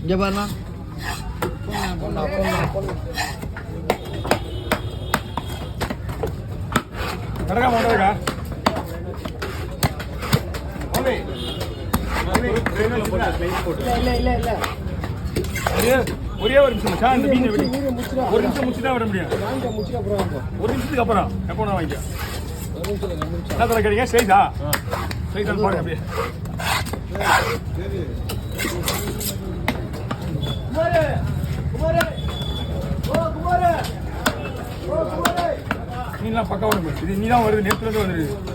இங்கே பாருண்ணா. கடகா மாட்டேக்கா ஒரே ஒரு நிமிஷம் இந்த மீன் ஒரு நிமிஷம் முடிச்சுதான் வர முடியும். ஒரு நிமிஷத்துக்கு அப்புறம் எப்போ நான் வாங்கிக்க என்ன தலை கேட்டீங்க? சைஸா சைஸா பாருங்க அப்படியே. மீன்லாம் பக்கம் வரும். இது நீ தான் வருது, நேற்றுலேருந்து வந்துருக்கு.